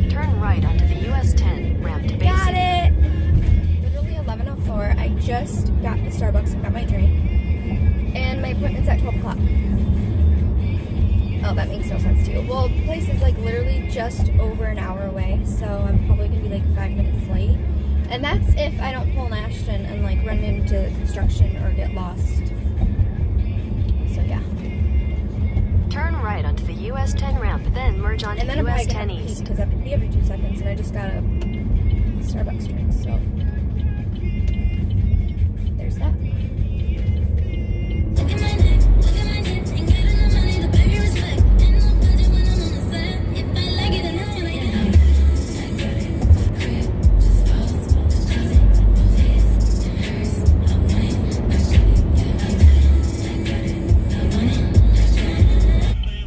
Turn right onto the US 10 ramp to Basin. Got it! Literally 11:04. I just got the Starbucks and got my drink. And my appointment's at 12 o'clock. Oh, that makes no sense to you. Well, the place is like literally just over an hour away, so I'm probably gonna be like 5 minutes late. And that's if I don't pull an Ashton and like run into construction or get lost. So yeah. Turn right onto the US 10 ramp, then merge onto And then I'm US probably 10 gonna have to pee East. because I have to pee every 2 seconds, and I just got a Starbucks drink, so there's that.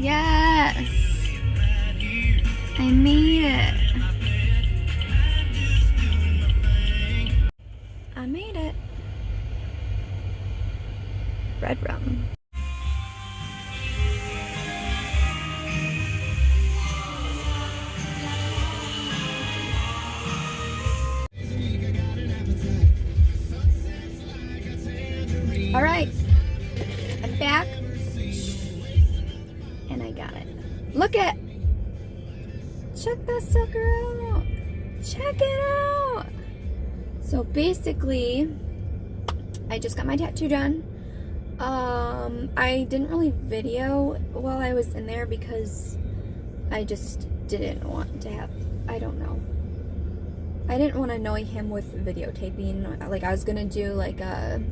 Yes! I made it! I made it! Red rum. Alright, I'm back. And I got it. Look at! Check that sucker out! Check it out! So basically, I just got my tattoo done. I didn't really video while I was in there because I just didn't want to have, I don't know. I didn't want to annoy him with videotaping. Like I was gonna do like a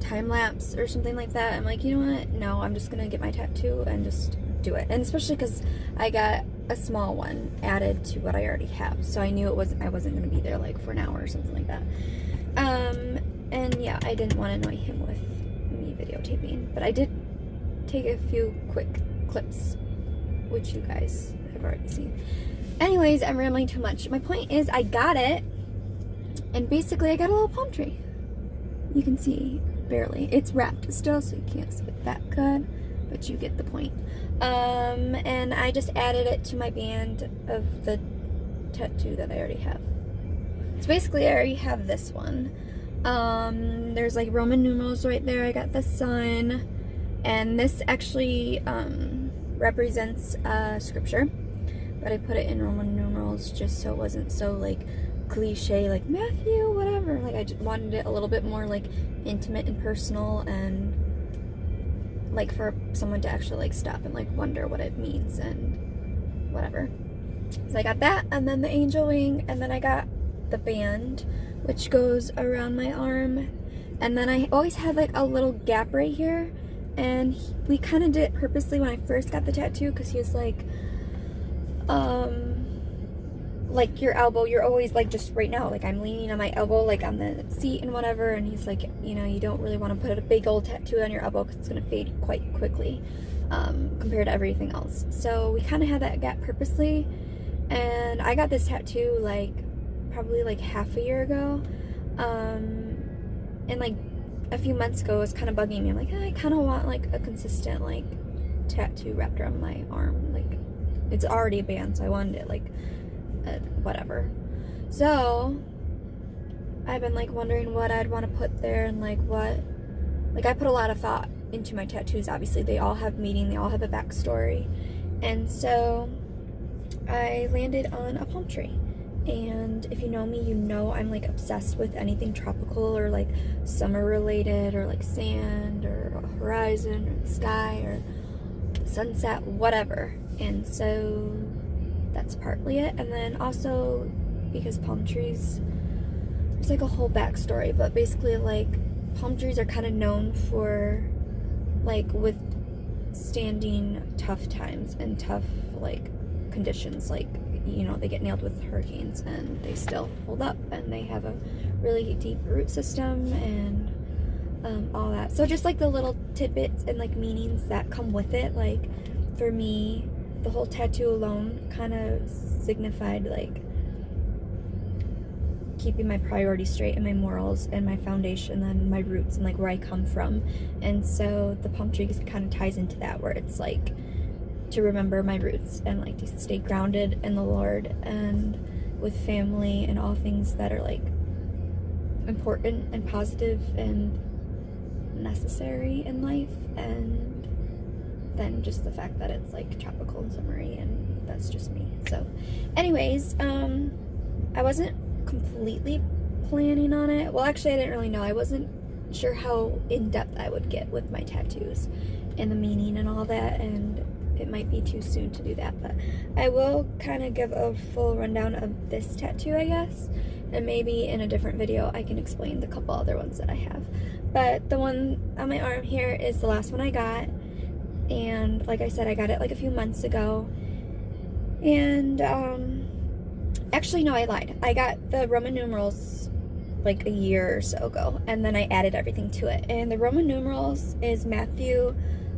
time lapse or something like that. I'm like, you know what? No, I'm just gonna get my tattoo and just do it. And especially because I got a small one added to what I already have, so I knew I wasn't gonna be there like for an hour or something like that. And yeah, I didn't want to annoy him with me videotaping, but I did take a few quick clips, which you guys have already seen. Anyways, I'm rambling too much. My point is, I got it, and basically I got a little palm tree. You can see barely. It's wrapped still, so you can't see it that good, but you get the point. And I just added it to my band of the tattoo that I already have. So basically I already have this one. There's like Roman numerals right there. I got the sun, and this actually represents scripture, but I put it in Roman numerals just so it wasn't so like cliche, like Matthew, whatever. Like I just wanted it a little bit more like intimate and personal, and like for someone to actually like stop and like wonder what it means and whatever. So I got that, and then the angel wing, and then I got the band, which goes around my arm, and then I always had like a little gap right here, and we kind of did it purposely when I first got the tattoo, because he was like your elbow, you're always like, just right now, like I'm leaning on my elbow like on the seat and whatever, and he's like, you know, you don't really want to put a big old tattoo on your elbow because it's going to fade quite quickly compared to everything else. So we kind of had that gap purposely, and I got this tattoo like probably like half a year ago, and like a few months ago it was kind of bugging me. I'm like, I kind of want like a consistent like tattoo wrapped around my arm. Like it's already a band, so I wanted it like whatever. So I've been like wondering what I'd want to put there, and like what, like I put a lot of thought into my tattoos. Obviously they all have meaning, they all have a backstory, and so I landed on a palm tree. And if you know me, you know I'm like obsessed with anything tropical or like summer related, or like sand or a horizon or the sky or sunset, whatever. And so that's partly it. And then also because palm trees, there's like a whole backstory, but basically like palm trees are kind of known for like withstanding tough times and tough like conditions. Like, you know, they get nailed with hurricanes and they still hold up, and they have a really deep root system and all that. So just like the little tidbits and like meanings that come with it. Like for me, the whole tattoo alone kind of signified like keeping my priorities straight and my morals and my foundation and my roots and like where I come from. And so the palm tree kind of ties into that, where it's like to remember my roots and like to stay grounded in the Lord and with family and all things that are like important and positive and necessary in life, and then just the fact that it's like tropical and summery, and that's just me. So anyways, I wasn't completely planning on it. Well, actually I didn't really know. I wasn't sure how in-depth I would get with my tattoos and the meaning and all that, and it might be too soon to do that, but I will kind of give a full rundown of this tattoo, I guess, and maybe in a different video I can explain the couple other ones that I have. But the one on my arm here is the last one I got, and like I said, I got it like a few months ago. And actually no, I lied. I got the Roman numerals like a year or so ago, and then I added everything to it. And the Roman numerals is Matthew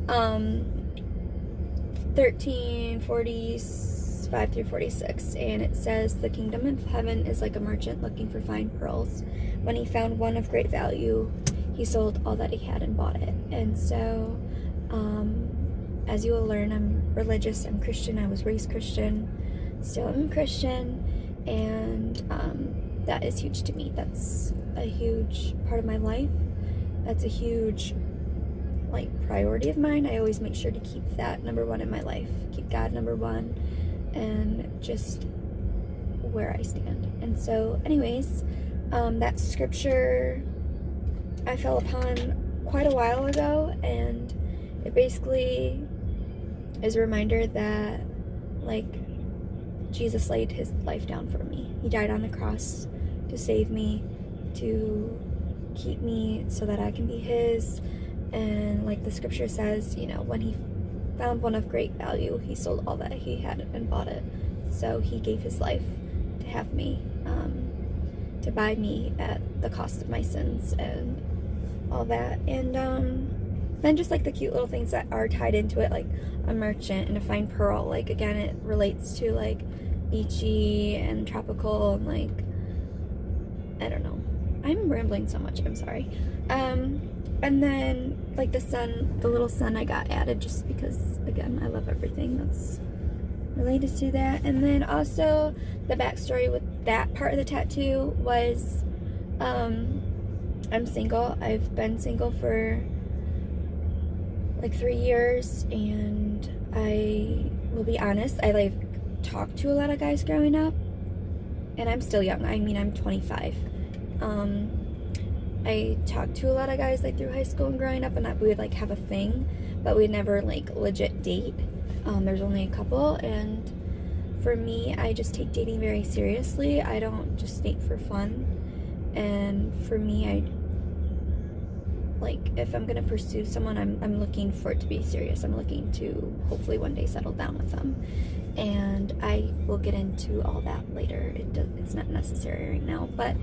13:45 through 46, and it says, "The kingdom of heaven is like a merchant looking for fine pearls. When he found one of great value, he sold all that he had and bought it." And so as you will learn, I'm religious, I'm Christian, I was raised Christian, still am Christian, and that is huge to me. That's a huge part of my life. That's a huge like priority of mine. I always make sure to keep that number one in my life, keep God number one, and just where I stand. And so anyways, that scripture I fell upon quite a while ago, and it basically is a reminder that like Jesus laid his life down for me. He died on the cross to save me, to keep me so that I can be his. And like the scripture says, you know, when he found one of great value, he sold all that he had and bought it. So he gave his life to have me, to buy me at the cost of my sins and all that. And then just like the cute little things that are tied into it, like a merchant and a fine pearl, like again it relates to like beachy and tropical, and like I don't know, I'm rambling so much, I'm sorry. And then like the sun, the little sun I got added just because again I love everything that's related to that. And then also the backstory with that part of the tattoo was I'm single. I've been single for like 3 years, and I will be honest, I like talked to a lot of guys growing up, and I'm still young. I mean, I'm 25. I talked to a lot of guys like through high school and growing up, and we would like have a thing, but we'd never like legit date. There's only a couple, and for me, I just take dating very seriously. I don't just date for fun. And for me, I like, if I'm gonna pursue someone, I'm looking for it to be serious. I'm looking to hopefully one day settle down with them, and I will get into all that later. It's not necessary right now, but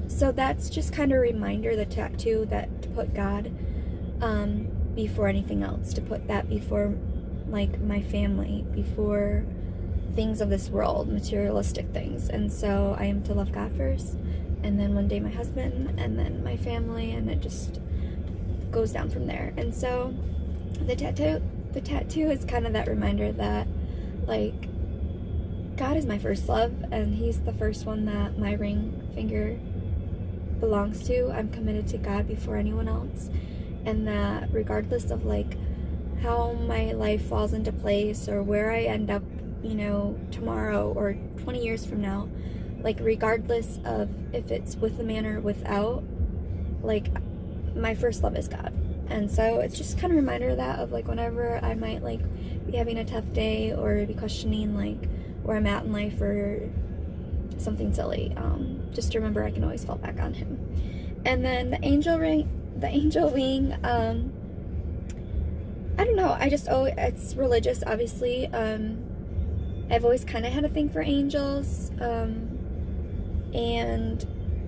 so that's just kind of a reminder, the tattoo, that to put God before anything else, to put that before like my family, before things of this world, materialistic things. And so I am to love God first, and then one day my husband, and then my family, and it just goes down from there. And so the tattoo is kind of that reminder that like God is my first love, and he's the first one that my ring finger belongs to. I'm committed to God before anyone else, and that regardless of like how my life falls into place or where I end up, you know, tomorrow or 20 years from now, like regardless of if it's with a man or without, like my first love is God. And so it's just kind of a reminder of that, of like whenever I might like be having a tough day or be questioning like where I'm at in life or something silly, just to remember I can always fall back on him. And then the angel wing, I don't know, it's religious, obviously. I've always kind of had a thing for angels, and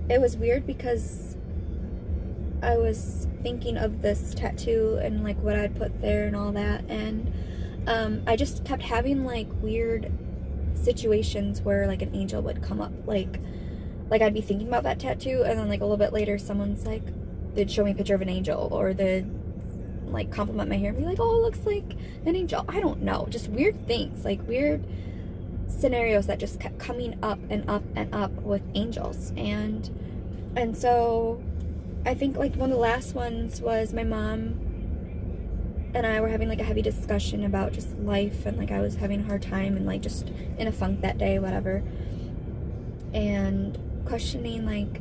it was weird because I was thinking of this tattoo and like what I'd put there and all that, and I just kept having like weird situations where like an angel would come up, like I'd be thinking about that tattoo, and then like a little bit later someone's like, they'd show me a picture of an angel, or they'd like compliment my hair and be like, oh, it looks like an angel. I don't know, just weird things, like weird scenarios that just kept coming up and up and up with angels. And so I think like one of the last ones was my mom and I were having like a heavy discussion about just life, and like I was having a hard time and like just in a funk that day, whatever, and questioning like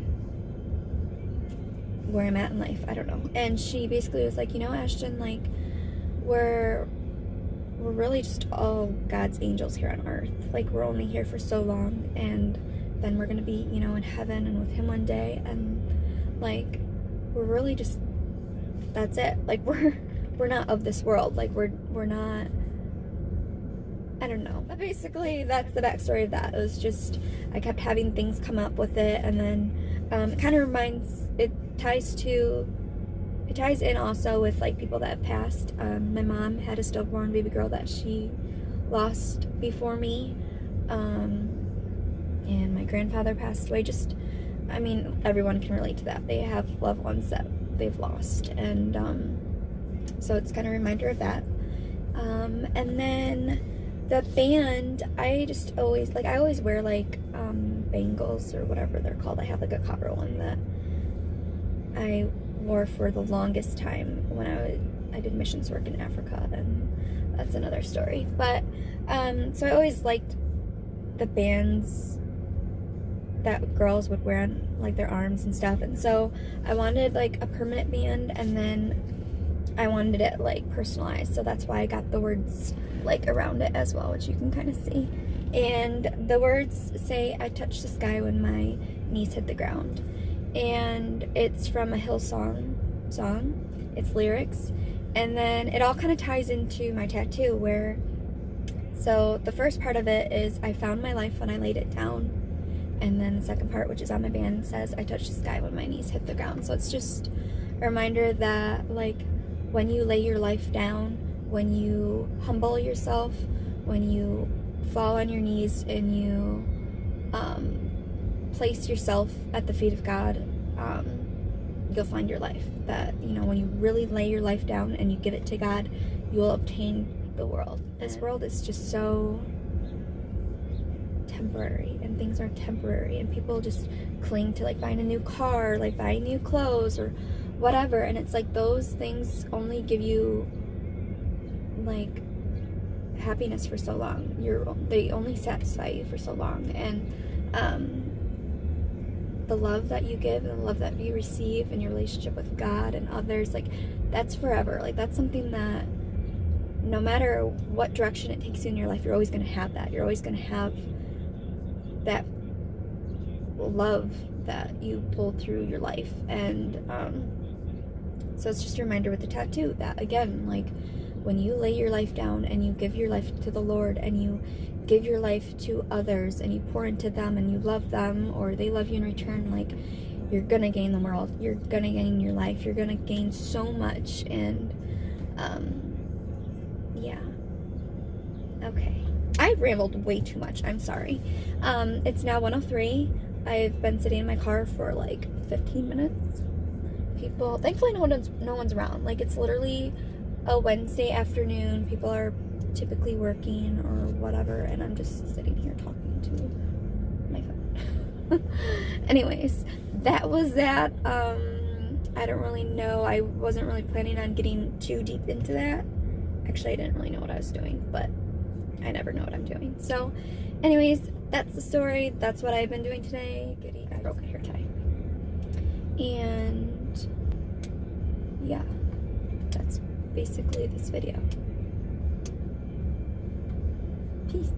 where I'm at in life. I don't know. And she basically was like, you know, Ashton, like we're really just all God's angels here on earth. Like we're only here for so long, and then we're gonna be, you know, in heaven and with him one day, and like we're really just, that's it. Like we're not of this world. Like we're not, I don't know. But basically that's the backstory of that. It was just, I kept having things come up with it, and then it kind of reminds, it ties in also with like people that have passed. My mom had a stillborn baby girl that she lost before me, and my grandfather passed away. Just, I mean, everyone can relate to that. They have loved ones that they've lost, and so it's kind of a reminder of that. And then the band, I just always, like, I always wear like bangles or whatever they're called. I have like a copper one that I wore for the longest time when I did missions work in Africa, and that's another story. But so I always liked the bands that girls would wear on like their arms and stuff, and so I wanted like a permanent band, and then I wanted it like personalized, so that's why I got the words like around it as well, which you can kind of see. And the words say, I touched the sky when my knees hit the ground. And it's from a Hillsong song. It's lyrics. And then it all kind of ties into my tattoo, where, so the first part of it is, I found my life when I laid it down. And then the second part, which is on my band, says, I touched the sky when my knees hit the ground. So it's just a reminder that like when you lay your life down, when you humble yourself, when you fall on your knees and you place yourself at the feet of God, you'll find your life. That, you know, when you really lay your life down and you give it to God, you will obtain the world. This world is just so temporary, and things are temporary, and people just cling to like buying a new car, like buying new clothes or whatever, and it's like those things only give you like happiness for so long. They only satisfy you for so long, and the love that you give and the love that you receive in your relationship with God and others, like that's forever. Like that's something that no matter what direction it takes you in your life, you're always going to have that. You're always going to have that love that you pull through your life. And so it's just a reminder with the tattoo that, again, like when you lay your life down and you give your life to the Lord and you give your life to others and you pour into them and you love them, or they love you in return, like you're gonna gain the world, you're gonna gain your life, you're gonna gain so much. And yeah, okay, I rambled way too much, I'm sorry. It's now 1:03. I've been sitting in my car for like 15 minutes. People, thankfully no one's around. Like it's literally a Wednesday afternoon. People are typically working or whatever, and I'm just sitting here talking to my phone. Anyways, that was that. I don't really know. I wasn't really planning on getting too deep into that. Actually, I didn't really know what I was doing, but I never know what I'm doing. So anyways, that's the story. That's what I've been doing today. Goody, I broke a hair tie. And yeah, that's basically this video. Peace.